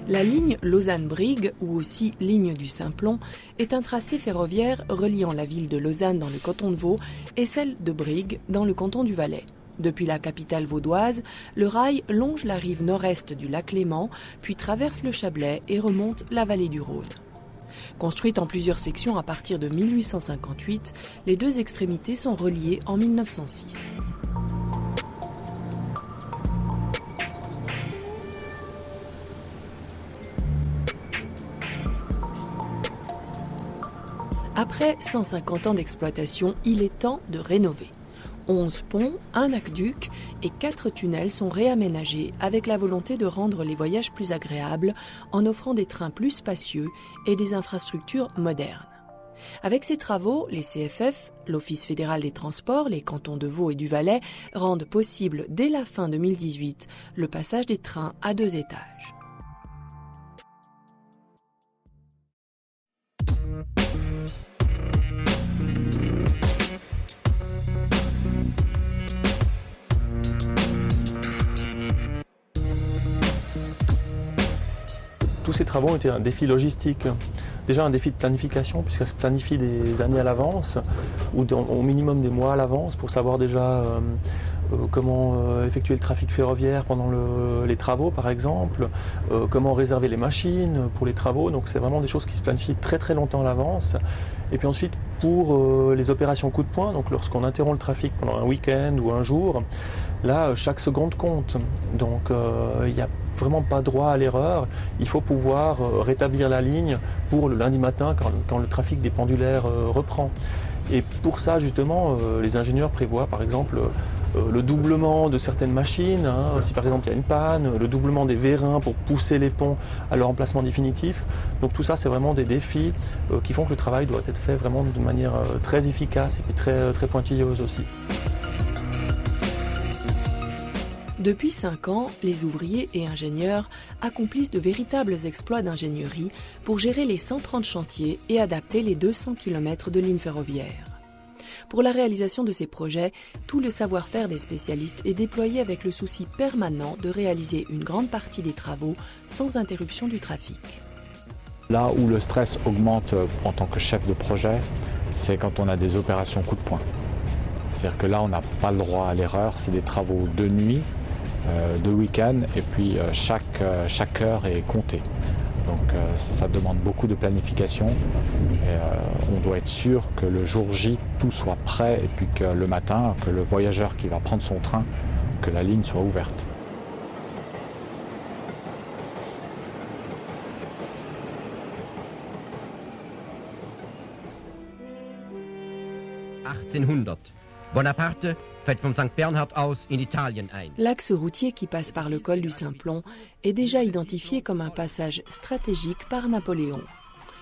La ligne Lausanne-Brigue, ou aussi ligne du Simplon, est un tracé ferroviaire reliant la ville de Lausanne dans le canton de Vaud et celle de Brigue dans le canton du Valais. Depuis la capitale vaudoise, le rail longe la rive nord-est du lac Léman, puis traverse le Chablais et remonte la vallée du Rhône. Construite en plusieurs sections à partir de 1858, les deux extrémités sont reliées en 1906. Après 150 ans d'exploitation, il est temps de rénover. 11 ponts, un aqueduc et 4 tunnels sont réaménagés avec la volonté de rendre les voyages plus agréables en offrant des trains plus spacieux et des infrastructures modernes. Avec ces travaux, les CFF, l'Office fédéral des transports, les cantons de Vaud et du Valais rendent possible dès la fin 2018 le passage des trains à 2 étages. Tous ces travaux ont été un défi logistique. Déjà un défi de planification, puisqu'elle se planifie des années à l'avance, ou au minimum des mois à l'avance, pour savoir déjà comment effectuer le trafic ferroviaire pendant les travaux par exemple, comment réserver les machines pour les travaux. Donc c'est vraiment des choses qui se planifient très très longtemps à l'avance. Et puis ensuite pour les opérations coup de poing, donc lorsqu'on interrompt le trafic pendant un week-end ou un jour, là chaque seconde compte. Donc il n'y a vraiment pas droit à l'erreur. Il faut pouvoir rétablir la ligne pour le lundi matin quand le trafic des pendulaires reprend. Et pour ça, justement, les ingénieurs prévoient par exemple le doublement de certaines machines, si par exemple il y a une panne, le doublement des vérins pour pousser les ponts à leur emplacement définitif. Donc tout ça, c'est vraiment des défis qui font que le travail doit être fait vraiment de manière très efficace et puis très, très pointilleuse aussi. Depuis 5 ans, les ouvriers et ingénieurs accomplissent de véritables exploits d'ingénierie pour gérer les 130 chantiers et adapter les 200 km de lignes ferroviaires. Pour la réalisation de ces projets, tout le savoir-faire des spécialistes est déployé avec le souci permanent de réaliser une grande partie des travaux sans interruption du trafic. Là où le stress augmente en tant que chef de projet, c'est quand on a des opérations coup de poing. C'est-à-dire que là, on n'a pas le droit à l'erreur, c'est des travaux de nuit, de week-end, et puis chaque heure est comptée. Donc ça demande beaucoup de planification et on doit être sûr que le jour J, tout soit prêt et puis que le matin, que le voyageur qui va prendre son train, que la ligne soit ouverte. Bonaparte fährt von St. Bernhard aus in Italien ein. L'axe routier qui passe par le col du Simplon est déjà identifié comme un passage stratégique par Napoléon.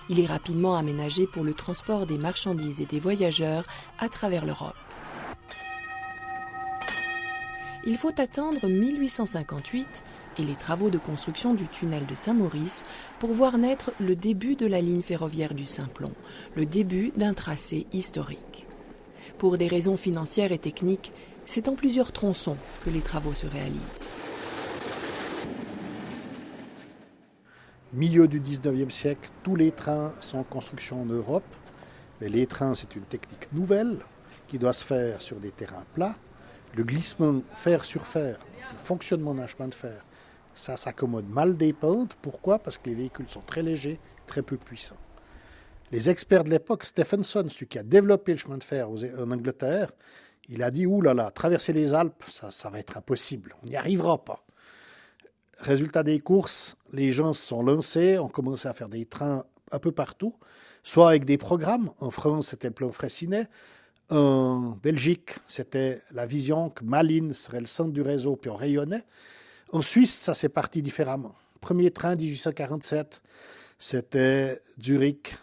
Il est rapidement aménagé pour le transport des marchandises et des voyageurs à travers l'Europe. Il faut attendre 1858 et les travaux de construction du tunnel de Saint-Maurice pour voir naître le début de la ligne ferroviaire du Simplon, le début d'un tracé historique. Pour des raisons financières et techniques, c'est en plusieurs tronçons que les travaux se réalisent. Milieu du 19e siècle, tous les trains sont en construction en Europe. Mais les trains, c'est une technique nouvelle qui doit se faire sur des terrains plats. Le glissement fer sur fer, le fonctionnement d'un chemin de fer, ça s'accommode mal des pentes. Pourquoi ? Parce que les véhicules sont très légers, très peu puissants. Les experts de l'époque, Stephenson, celui qui a développé le chemin de fer en Angleterre, il a dit « Ouh là là, traverser les Alpes, ça va être impossible, on n'y arrivera pas ». Résultat des courses, les gens se sont lancés, ont commencé à faire des trains un peu partout, soit avec des programmes. En France, c'était le plan Fraissinet. En Belgique, c'était la vision que Malines serait le centre du réseau, puis on rayonnait. En Suisse, ça s'est parti différemment. Premier train, 1847, c'était Zurich,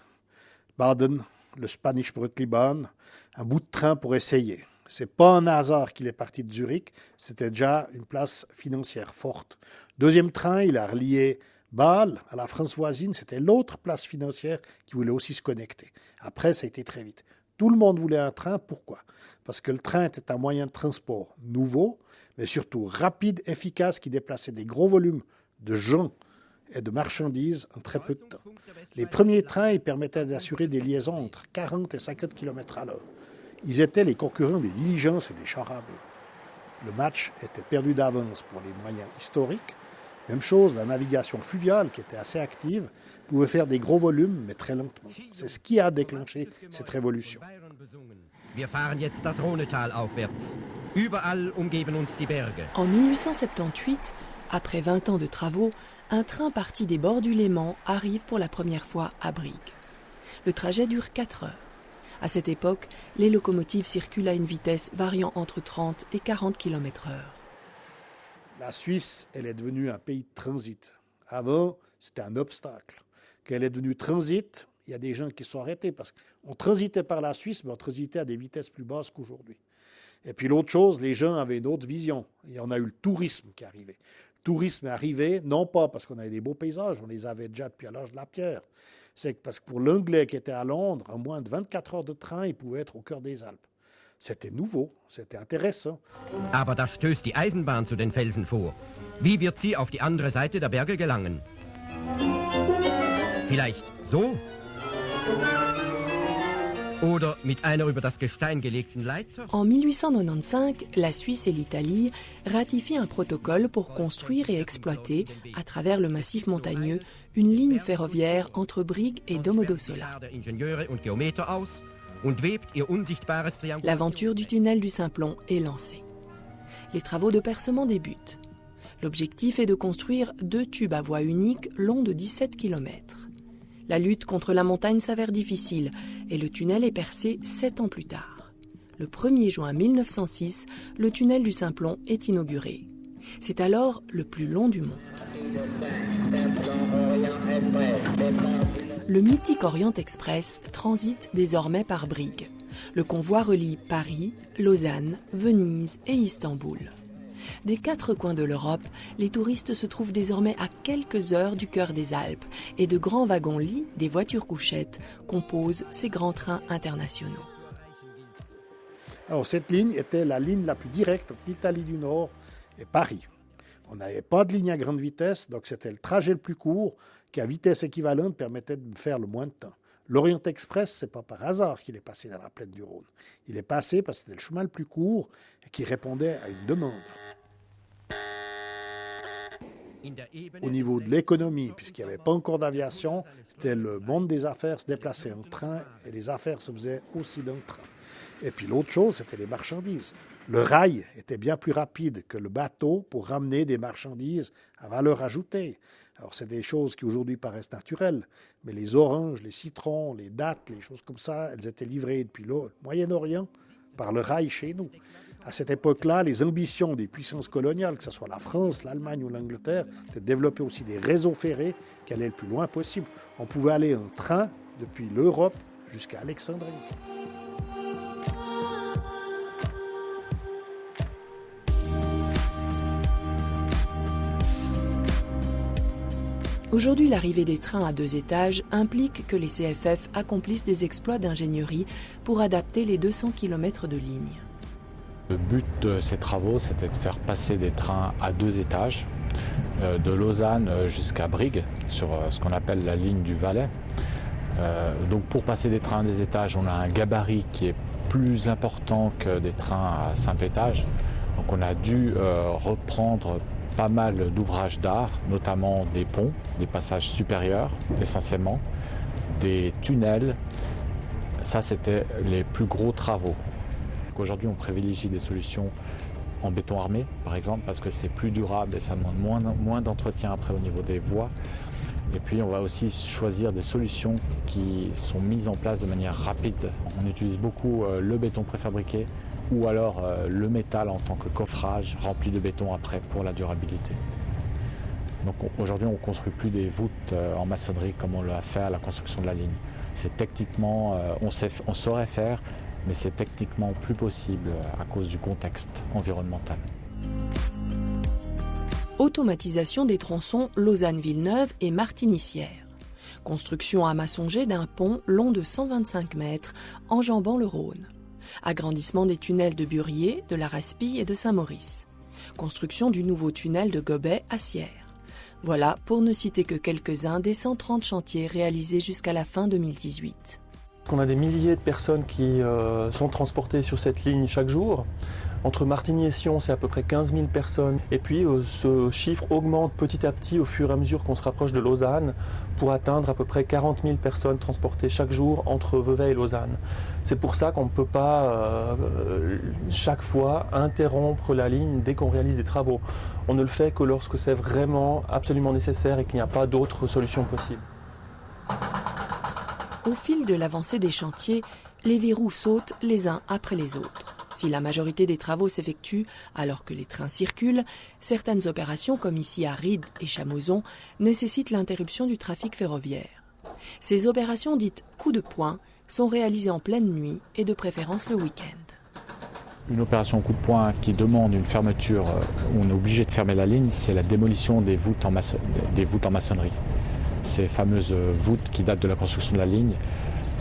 Baden, le Spanish Brötli-Bahn, un bout de train pour essayer. Ce n'est pas un hasard qu'il est parti de Zurich, c'était déjà une place financière forte. Deuxième train, il a relié Bâle à la France voisine, c'était l'autre place financière qui voulait aussi se connecter. Après, ça a été très vite. Tout le monde voulait un train, pourquoi ? Parce que le train était un moyen de transport nouveau, mais surtout rapide, efficace, qui déplaçait des gros volumes de gens et de marchandises en très peu de temps. Les premiers trains ils permettaient d'assurer des liaisons entre 40 et 50 km à l'heure. Ils étaient les concurrents des diligences et des chars à bœuf. Le match était perdu d'avance pour les moyens historiques. Même chose, la navigation fluviale, qui était assez active, pouvait faire des gros volumes, mais très lentement. C'est ce qui a déclenché cette révolution. Wir fahren jetzt das Rhonetal aufwärts. Überall umgeben uns die Berge. En 1878, après 20 ans de travaux, un train parti des bords du Léman arrive pour la première fois à Brigue. Le trajet dure 4 heures. À cette époque, les locomotives circulent à une vitesse variant entre 30 et 40 km/h. La Suisse, elle est devenue un pays de transit. Avant, c'était un obstacle. Quand elle est devenue transit, il y a des gens qui se sont arrêtés parce qu'on transitait par la Suisse, mais on transitait à des vitesses plus basses qu'aujourd'hui. Et puis l'autre chose, les gens avaient une autre vision. Et on a eu le tourisme qui est arrivé. Le tourisme est arrivé, non pas parce qu'on avait des beaux paysages, on les avait déjà depuis l'âge de la pierre. C'est parce que pour l'Anglais qui était à Londres, en moins de 24 heures de train, il pouvait être au cœur des Alpes. C'était nouveau, c'était intéressant. Aber da stößt die Eisenbahn zu den Felsen vor. Wie wird sie auf die andere Seite der Berge gelangen? Vielleicht so? Oder mit einer über das Gestein gelegten Leiter? En 1895, la Suisse et l'Italie ratifient un protocole pour construire et exploiter, à travers le massif montagneux, une ligne ferroviaire entre Brigue et Domodossola. L'aventure du tunnel du Simplon est lancée. Les travaux de percement débutent. L'objectif est de construire 2 tubes à voie unique longs de 17 km. La lutte contre la montagne s'avère difficile et le tunnel est percé 7 ans plus tard. Le 1er juin 1906, le tunnel du Simplon est inauguré. C'est alors le plus long du monde. Le mythique Orient Express transite désormais par Brigue. Le convoi relie Paris, Lausanne, Venise et Istanbul. Des 4 coins de l'Europe, les touristes se trouvent désormais à quelques heures du cœur des Alpes et de grands wagons-lits, des voitures couchettes, composent ces grands trains internationaux. Alors cette ligne était la ligne la plus directe entre l'Italie du Nord et Paris. On n'avait pas de ligne à grande vitesse, donc c'était le trajet le plus court qui, à vitesse équivalente, permettait de faire le moins de temps. L'Orient Express, ce n'est pas par hasard qu'il est passé dans la plaine du Rhône. Il est passé parce que c'était le chemin le plus court et qui répondait à une demande. Au niveau de l'économie, puisqu'il n'y avait pas encore d'aviation, c'était le monde des affaires se déplaçait en train et les affaires se faisaient aussi dans le train. Et puis l'autre chose, c'était les marchandises. Le rail était bien plus rapide que le bateau pour ramener des marchandises à valeur ajoutée. Alors c'est des choses qui aujourd'hui paraissent naturelles, mais les oranges, les citrons, les dattes, les choses comme ça, elles étaient livrées depuis le Moyen-Orient par le rail chez nous. À cette époque-là, les ambitions des puissances coloniales, que ce soit la France, l'Allemagne ou l'Angleterre, étaient de développer aussi des réseaux ferrés qui allaient le plus loin possible. On pouvait aller en train depuis l'Europe jusqu'à Alexandrie. Aujourd'hui, l'arrivée des trains à 2 étages implique que les CFF accomplissent des exploits d'ingénierie pour adapter les 200 km de ligne. Le but de ces travaux, c'était de faire passer des trains à 2 étages, de Lausanne jusqu'à Brigue, sur ce qu'on appelle la ligne du Valais. Donc pour passer des trains à 2 étages, on a un gabarit qui est plus important que des trains à simple étage. Donc on a dû reprendre pas mal d'ouvrages d'art, notamment des ponts, des passages supérieurs essentiellement, des tunnels. Ça, c'était les plus gros travaux. Aujourd'hui, on privilégie des solutions en béton armé, par exemple, parce que c'est plus durable et ça demande moins d'entretien après au niveau des voies. Et puis, on va aussi choisir des solutions qui sont mises en place de manière rapide. On utilise beaucoup le béton préfabriqué ou alors le métal en tant que coffrage rempli de béton après pour la durabilité. Donc aujourd'hui, on ne construit plus des voûtes en maçonnerie comme on l'a fait à la construction de la ligne. C'est techniquement, on saurait faire, mais c'est techniquement plus possible à cause du contexte environnemental. Automatisation des tronçons Lausanne-Villeneuve et Martinissière. Construction à Massonger d'un pont long de 125 mètres enjambant le Rhône. Agrandissement des tunnels de Burier, de la Raspille et de Saint-Maurice. Construction du nouveau tunnel de Gobet à Sierre. Voilà, pour ne citer que quelques-uns, des 130 chantiers réalisés jusqu'à la fin 2018. On a des milliers de personnes qui sont transportées sur cette ligne chaque jour. Entre Martigny et Sion, c'est à peu près 15 000 personnes. Et puis ce chiffre augmente petit à petit au fur et à mesure qu'on se rapproche de Lausanne pour atteindre à peu près 40 000 personnes transportées chaque jour entre Vevey et Lausanne. C'est pour ça qu'on ne peut pas chaque fois interrompre la ligne dès qu'on réalise des travaux. On ne le fait que lorsque c'est vraiment absolument nécessaire et qu'il n'y a pas d'autre solution possible. Au fil de l'avancée des chantiers, les verrous sautent les uns après les autres. Si la majorité des travaux s'effectuent alors que les trains circulent, certaines opérations, comme ici à Ried et Chamoson, nécessitent l'interruption du trafic ferroviaire. Ces opérations dites coup de poing sont réalisées en pleine nuit et de préférence le week-end. Une opération coup de poing qui demande une fermeture où on est obligé de fermer la ligne, c'est la démolition des voûtes en maçonnerie. Ces fameuses voûtes qui datent de la construction de la ligne,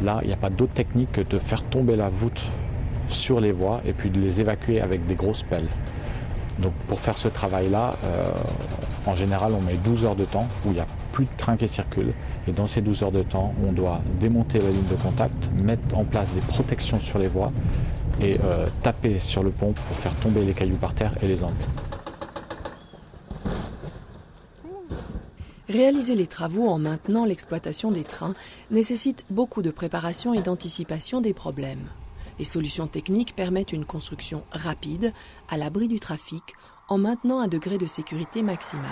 là, il n'y a pas d'autre technique que de faire tomber la voûte sur les voies et puis de les évacuer avec des grosses pelles. Donc pour faire ce travail-là, en général, on met 12 heures de temps où il n'y a plus de train qui circule. Et dans ces 12 heures de temps, on doit démonter la ligne de contact, mettre en place des protections sur les voies et taper sur le pont pour faire tomber les cailloux par terre et les enlever. Réaliser les travaux en maintenant l'exploitation des trains nécessite beaucoup de préparation et d'anticipation des problèmes. Les solutions techniques permettent une construction rapide, à l'abri du trafic, en maintenant un degré de sécurité maximal.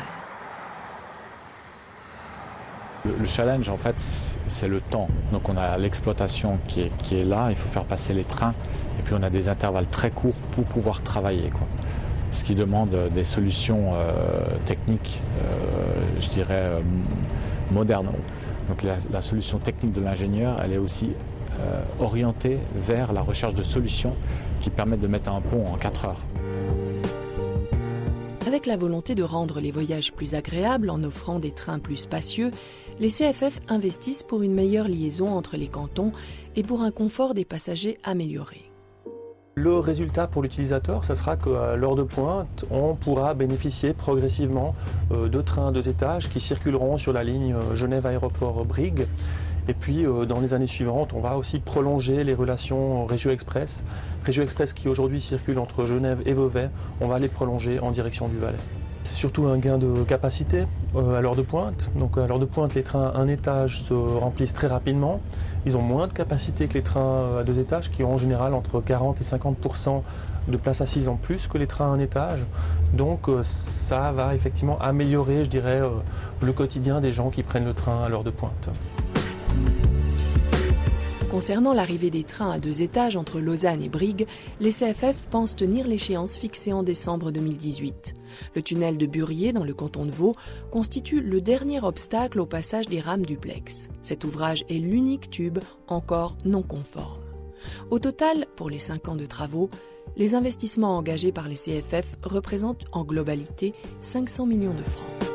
Le challenge, en fait, c'est le temps. Donc on a l'exploitation qui est là, il faut faire passer les trains, et puis on a des intervalles très courts pour pouvoir travailler, quoi. Ce qui demande des solutions techniques, je dirais, modernes. Donc la solution technique de l'ingénieur, elle est aussi orientée vers la recherche de solutions qui permettent de mettre un pont en 4 heures. Avec la volonté de rendre les voyages plus agréables en offrant des trains plus spacieux, les CFF investissent pour une meilleure liaison entre les cantons et pour un confort des passagers amélioré. Le résultat pour l'utilisateur, ce sera qu'à l'heure de pointe, on pourra bénéficier progressivement de trains 2 étages qui circuleront sur la ligne Genève Aéroport Brigue. Et puis dans les années suivantes, on va aussi prolonger les relations Régio Express. Régio Express qui aujourd'hui circule entre Genève et Vevey, on va les prolonger en direction du Valais. C'est surtout un gain de capacité à l'heure de pointe. Donc à l'heure de pointe, les trains 1 étage se remplissent très rapidement. Ils ont moins de capacité que les trains à 2 étages qui ont en général entre 40 et 50% de places assises en plus que les trains à 1 étage. Donc ça va effectivement améliorer, je dirais, le quotidien des gens qui prennent le train à l'heure de pointe. Concernant l'arrivée des trains à 2 étages entre Lausanne et Brigue, les CFF pensent tenir l'échéance fixée en décembre 2018. Le tunnel de Burier, dans le canton de Vaud, constitue le dernier obstacle au passage des rames duplex. Cet ouvrage est l'unique tube encore non conforme. Au total, pour les 5 ans de travaux, les investissements engagés par les CFF représentent en globalité 500 millions de francs.